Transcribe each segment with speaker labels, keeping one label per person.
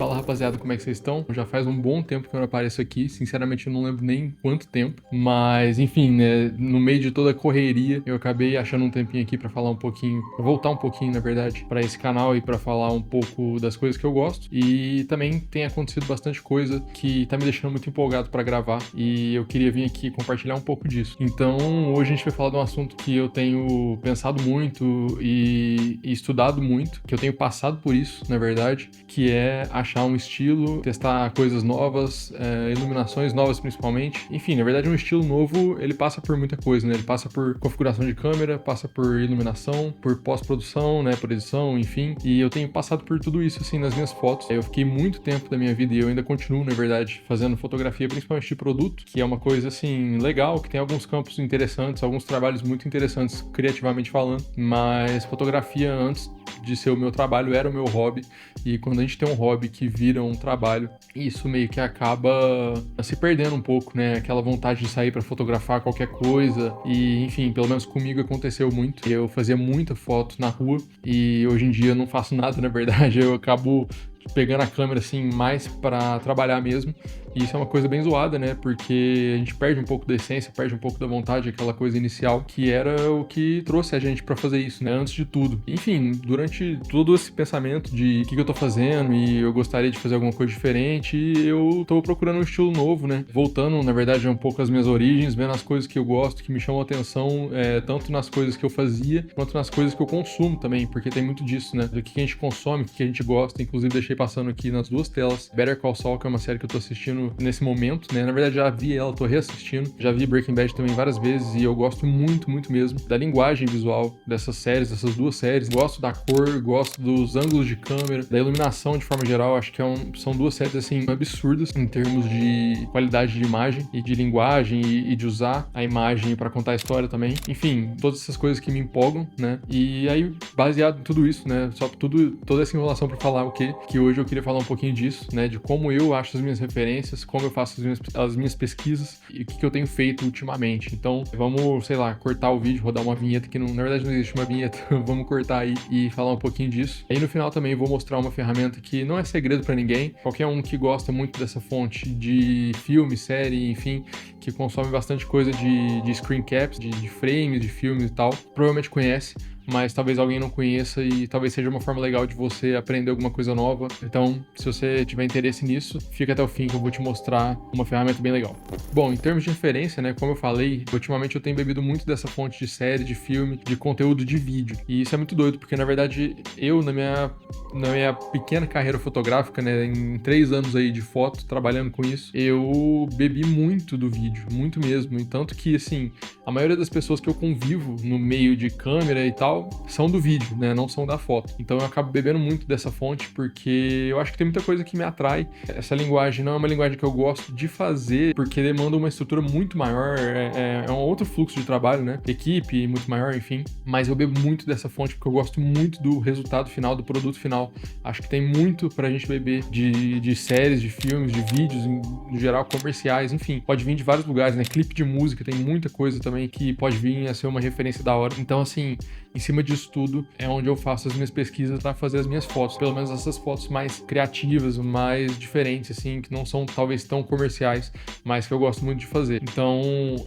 Speaker 1: Fala rapaziada, como é que vocês estão? Já faz um bom tempo que eu não apareço aqui, sinceramente eu não lembro nem quanto tempo, mas enfim, né, no meio de toda a correria, eu acabei achando um tempinho aqui pra falar um pouquinho, pra voltar um pouquinho, na verdade, pra esse canal e pra falar um pouco das coisas que eu gosto. E também tem acontecido bastante coisa que tá me deixando muito empolgado pra gravar e eu queria vir aqui compartilhar um pouco disso. Então, hoje a gente vai falar de um assunto que eu tenho pensado muito e estudado muito, que eu tenho passado por isso, na verdade, que é achar um estilo, testar coisas novas, iluminações novas principalmente. Enfim, na verdade um estilo novo, ele passa por muita coisa, né? Ele passa por configuração de câmera, passa por iluminação, por pós-produção, né? Por edição, enfim. E eu tenho passado por tudo isso, assim, nas minhas fotos. Eu fiquei muito tempo da minha vida e eu ainda continuo, na verdade, fazendo fotografia, principalmente de produto, que é uma coisa, assim, legal, que tem alguns campos interessantes, alguns trabalhos muito interessantes, criativamente falando. Mas fotografia, antes de ser o meu trabalho, era o meu hobby. E quando a gente tem um hobby que vira um trabalho, isso meio que acaba se perdendo um pouco, né? Aquela vontade de sair para fotografar qualquer coisa. E, enfim, pelo menos comigo aconteceu muito. Eu fazia muita foto na rua e hoje em dia eu não faço nada, na verdade. Eu acabo pegando a câmera assim mais para trabalhar mesmo. E isso é uma coisa bem zoada, né? Porque a gente perde um pouco da essência, perde um pouco da vontade, aquela coisa inicial que era o que trouxe a gente para fazer isso, né? Antes de tudo. Enfim, durante todo esse pensamento de o que eu tô fazendo e eu gostaria de fazer alguma coisa diferente, eu tô procurando um estilo novo, né? Voltando, na verdade, um pouco às minhas origens, vendo as coisas que eu gosto, que me chamam a atenção, tanto nas coisas que eu fazia, quanto nas coisas que eu consumo também, porque tem muito disso, né? Do que a gente consome, o que a gente gosta. Inclusive, deixei passando aqui nas duas telas Better Call Saul, que é uma série que eu tô assistindo nesse momento, né? Na verdade, já vi ela, tô reassistindo. Já vi Breaking Bad também várias vezes e eu gosto muito, muito mesmo da linguagem visual dessas séries, dessas duas séries. Gosto da cor, gosto dos ângulos de câmera, da iluminação de forma geral. Acho que são duas séries, assim, absurdas em termos de qualidade de imagem e de linguagem e de usar a imagem para contar a história também. Enfim, todas essas coisas que me empolgam, né? E aí, baseado em tudo isso, né? Só toda essa enrolação para falar o quê? Que hoje eu queria falar um pouquinho disso, né? De como eu acho as minhas referências, como eu faço as minhas pesquisas e o que eu tenho feito ultimamente. Então, vamos, sei lá, cortar o vídeo, rodar uma vinheta que na verdade não existe uma vinheta. Vamos cortar aí e falar um pouquinho disso. Aí no final também vou mostrar uma ferramenta que não é segredo pra ninguém. Qualquer um que gosta muito dessa fonte de filme, série, enfim, que consome bastante coisa de screen caps, de frames, de filmes e tal, provavelmente conhece. Mas talvez alguém não conheça e talvez seja uma forma legal de você aprender alguma coisa nova. Então, se você tiver interesse nisso, fica até o fim que eu vou te mostrar uma ferramenta bem legal. Bom, em termos de referência, né, como eu falei, ultimamente eu tenho bebido muito dessa fonte de série, de filme, de conteúdo de vídeo. E isso é muito doido, porque na verdade eu, na minha pequena carreira fotográfica, né, em 3 anos aí de foto, trabalhando com isso, eu bebi muito do vídeo, muito mesmo. E tanto que, assim, a maioria das pessoas que eu convivo no meio de câmera e tal, são do vídeo, né? Não são da foto. Então eu acabo bebendo muito dessa fonte porque eu acho que tem muita coisa que me atrai. Essa linguagem não é uma linguagem que eu gosto de fazer porque demanda uma estrutura muito maior, é um outro fluxo de trabalho, né? Equipe muito maior, enfim. Mas eu bebo muito dessa fonte porque eu gosto muito do resultado final, do produto final. Acho que tem muito pra gente beber de séries, de filmes, de vídeos, em geral, comerciais, enfim. Pode vir de vários lugares, né? Clipe de música, tem muita coisa também que pode vir a ser uma referência da hora. Então, assim, em cima disso tudo é onde eu faço as minhas pesquisas para fazer as minhas fotos, pelo menos essas fotos mais criativas, mais diferentes, assim, que não são talvez tão comerciais, mas que eu gosto muito de fazer. Então,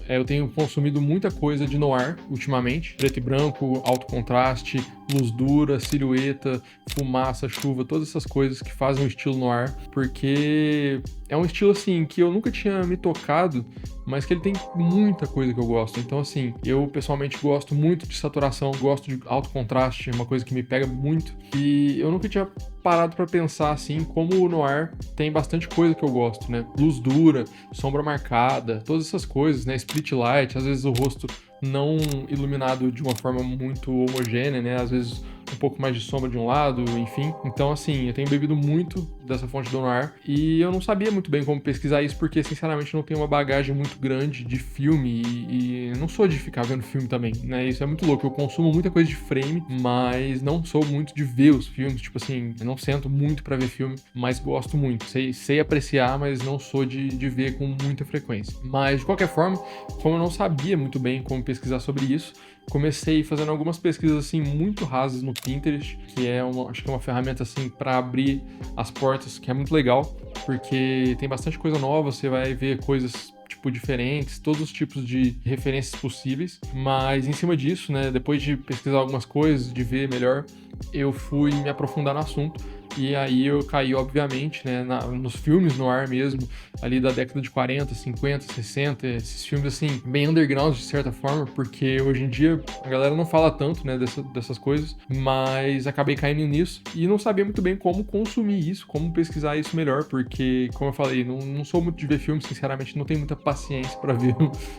Speaker 1: eu tenho consumido muita coisa de noir ultimamente, preto e branco, alto contraste, luz dura, silhueta, fumaça, chuva, todas essas coisas que fazem o estilo noir, porque é um estilo, assim, que eu nunca tinha me tocado, mas que ele tem muita coisa que eu gosto. Então, assim, eu pessoalmente gosto muito de saturação, gosto de alto contraste, é uma coisa que me pega muito. E eu nunca tinha parado pra pensar, assim, como o noir tem bastante coisa que eu gosto, né? Luz dura, sombra marcada, todas essas coisas, né? Split light, às vezes o rosto não iluminado de uma forma muito homogênea, né? Às vezes um pouco mais de sombra de um lado, enfim. Então, assim, eu tenho bebido muito dessa fonte do noir e eu não sabia muito bem como pesquisar isso porque, sinceramente, não tenho uma bagagem muito grande de filme e não sou de ficar vendo filme também, né? Isso é muito louco. Eu consumo muita coisa de frame, mas não sou muito de ver os filmes. Tipo assim, eu não sento muito pra ver filme, mas gosto muito. Sei apreciar, mas não sou de ver com muita frequência. Mas, de qualquer forma, como eu não sabia muito bem como pesquisar sobre isso, comecei fazendo algumas pesquisas assim muito rasas no Pinterest, que acho que é uma ferramenta assim para abrir as portas, que é muito legal, porque tem bastante coisa nova, você vai ver coisas tipo diferentes, todos os tipos de referências possíveis, mas em cima disso, né, depois de pesquisar algumas coisas, de ver melhor, eu fui me aprofundar no assunto. E aí eu caí, obviamente, né, nos filmes no ar mesmo, ali da década de 40, 50, 60, esses filmes, assim, bem underground de certa forma, porque hoje em dia a galera não fala tanto, né, dessas coisas, mas acabei caindo nisso e não sabia muito bem como consumir isso, como pesquisar isso melhor, porque, como eu falei, não sou muito de ver filme, sinceramente, não tenho muita paciência pra ver,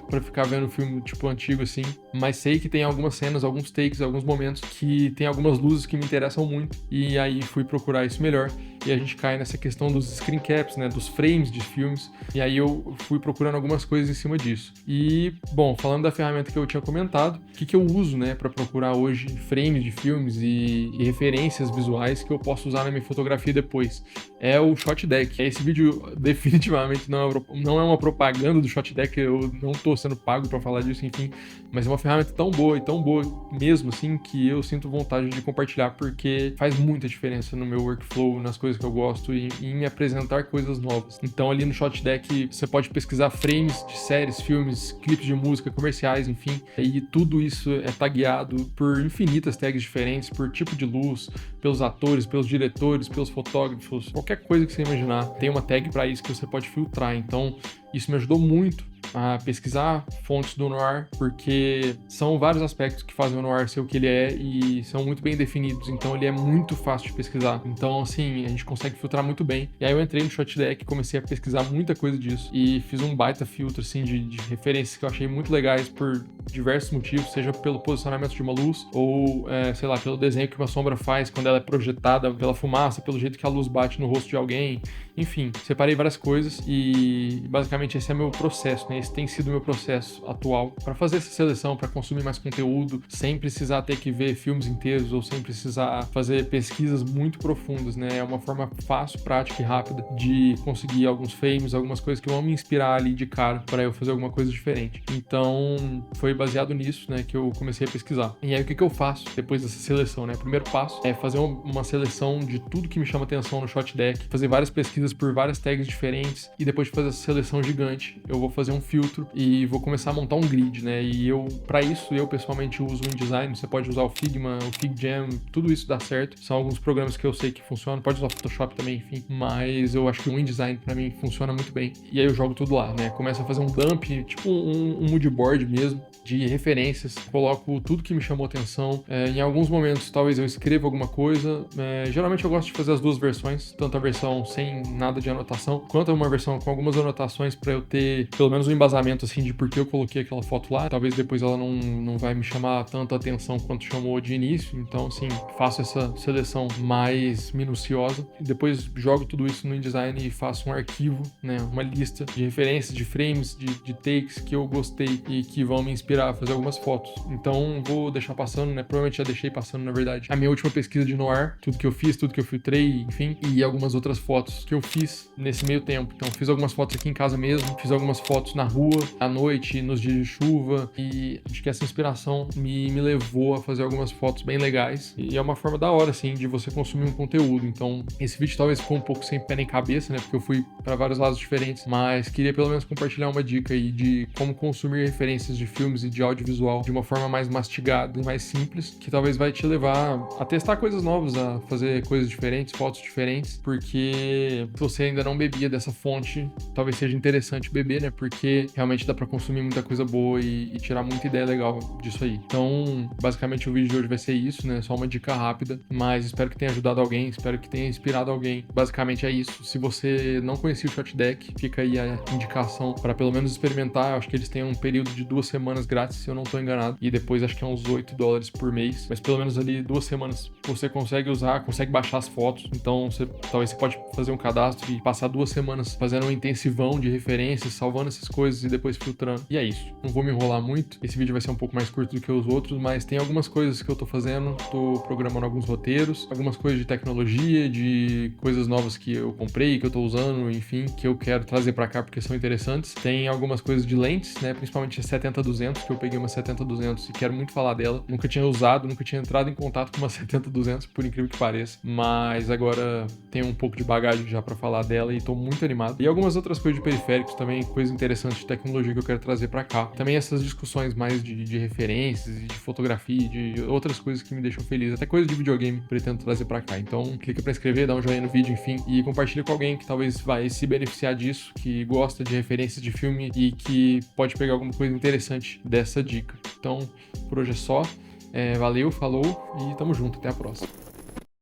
Speaker 1: pra ficar vendo filme, tipo, antigo, assim, mas sei que tem algumas cenas, alguns takes, alguns momentos que tem algumas luzes que me interessam muito, e aí fui procurar isso melhor, e a gente cai nessa questão dos screen caps, né, dos frames de filmes, e aí eu fui procurando algumas coisas em cima disso. E, bom, falando da ferramenta que eu tinha comentado, o que eu uso, né, para procurar hoje frames de filmes e referências visuais que eu posso usar na minha fotografia depois, é o Shotdeck. Esse vídeo definitivamente não é uma propaganda do Shotdeck, eu não tô sendo pago para falar disso, enfim, mas é uma ferramenta tão boa e tão boa mesmo, assim, que eu sinto vontade de compartilhar, porque faz muita diferença no meu workflow, nas coisas que eu gosto e em me apresentar coisas novas. Então ali no Shotdeck você pode pesquisar frames de séries, filmes, clipes de música, comerciais, enfim, e tudo isso é tagueado por infinitas tags diferentes, por tipo de luz, pelos atores, pelos diretores, pelos fotógrafos, qualquer coisa que você imaginar, tem uma tag para isso que você pode filtrar. Então isso me ajudou muito a pesquisar fontes do noir, porque são vários aspectos que fazem o noir ser o que ele é e são muito bem definidos, então ele é muito fácil de pesquisar. Então, assim, a gente consegue filtrar muito bem. E aí eu entrei no Shotdeck, comecei a pesquisar muita coisa disso e fiz um baita filtro, assim, de referências que eu achei muito legais por diversos motivos, seja pelo posicionamento de uma luz ou, sei lá, pelo desenho que uma sombra faz quando ela é projetada pela fumaça, pelo jeito que a luz bate no rosto de alguém. Enfim, separei várias coisas e basicamente esse é meu processo, né? Esse tem sido o meu processo atual para fazer essa seleção, para consumir mais conteúdo, sem precisar ter que ver filmes inteiros ou sem precisar fazer pesquisas muito profundas, né? É uma forma fácil, prática e rápida de conseguir alguns frames, algumas coisas que vão me inspirar ali de cara para eu fazer alguma coisa diferente. Então, foi baseado nisso, né, que eu comecei a pesquisar. E aí o que eu faço depois dessa seleção, né? O primeiro passo é fazer uma seleção de tudo que me chama atenção no Shotdeck, fazer várias pesquisas por várias tags diferentes e depois de fazer essa seleção gigante, eu vou fazer um filtro e vou começar a montar um grid, né? E para isso, eu pessoalmente uso o InDesign, você pode usar o Figma, o FigJam, tudo isso dá certo. São alguns programas que eu sei que funcionam, pode usar o Photoshop também, enfim, mas eu acho que o InDesign para mim funciona muito bem. E aí eu jogo tudo lá, né? Começo a fazer um dump, tipo um mood board mesmo, de referências, coloco tudo que me chamou atenção. Em alguns momentos, talvez eu escreva alguma coisa. Geralmente eu gosto de fazer as duas versões, tanto a versão sem nada de anotação, quanto uma versão com algumas anotações para eu ter pelo menos um embasamento assim de por que eu coloquei aquela foto lá. Talvez depois ela não vai me chamar tanta atenção quanto chamou de início. Então, assim, faço essa seleção mais minuciosa. Depois jogo tudo isso no InDesign e faço um arquivo, né? Uma lista de referências, de frames, de takes que eu gostei e que vão me inspirar a fazer algumas fotos. Então, vou deixar passando, né? Provavelmente já deixei passando, na verdade, a minha última pesquisa de noir, tudo que eu fiz, tudo que eu filtrei, enfim, e algumas outras fotos que eu fiz nesse meio tempo. Então, fiz algumas fotos aqui em casa mesmo, fiz algumas fotos na rua, à noite, nos dias de chuva, e acho que essa inspiração me levou a fazer algumas fotos bem legais. E é uma forma da hora, assim, de você consumir um conteúdo. Então, esse vídeo talvez ficou um pouco sem pé nem cabeça, né? Porque eu fui para vários lados diferentes, mas queria pelo menos compartilhar uma dica aí de como consumir referências de filmes e de audiovisual de uma forma mais mastigada e mais simples, que talvez vai te levar a testar coisas novas, a fazer coisas diferentes, fotos diferentes, porque se você ainda não bebia dessa fonte, talvez seja interessante beber, né? Porque realmente dá pra consumir muita coisa boa e tirar muita ideia legal disso aí. Então, basicamente o vídeo de hoje vai ser isso, né? Só uma dica rápida, mas espero que tenha ajudado alguém, espero que tenha inspirado alguém. Basicamente é isso. Se você não conhecia o Shotdeck, fica aí a indicação para pelo menos experimentar. Eu acho que eles têm um período de 2 semanas grátis, se eu não tô enganado, e depois acho que é uns $8 por mês, mas pelo menos ali 2 semanas você consegue usar, consegue baixar as fotos. Então talvez você pode fazer um cadastro desastre e passar 2 semanas fazendo um intensivão de referências, salvando essas coisas e depois filtrando. E é isso. Não vou me enrolar muito. Esse vídeo vai ser um pouco mais curto do que os outros, mas tem algumas coisas que eu tô fazendo. Tô programando alguns roteiros, algumas coisas de tecnologia, de coisas novas que eu comprei, que eu tô usando, enfim, que eu quero trazer pra cá porque são interessantes. Tem algumas coisas de lentes, né? Principalmente a 70-200, que eu peguei uma 70-200 e quero muito falar dela. Nunca tinha usado, nunca tinha entrado em contato com uma 70-200, por incrível que pareça. Mas agora tenho um pouco de bagagem já pra falar dela e tô muito animado. E algumas outras coisas de periféricos também, coisas interessantes de tecnologia que eu quero trazer pra cá. Também essas discussões mais de referências e de fotografia, de outras coisas que me deixam feliz. Até coisas de videogame pretendo trazer pra cá. Então, clica pra inscrever, dá um joinha no vídeo, enfim, e compartilha com alguém que talvez vai se beneficiar disso, que gosta de referências de filme e que pode pegar alguma coisa interessante dessa dica. Então, por hoje é só. Valeu, falou e tamo junto. Até a próxima.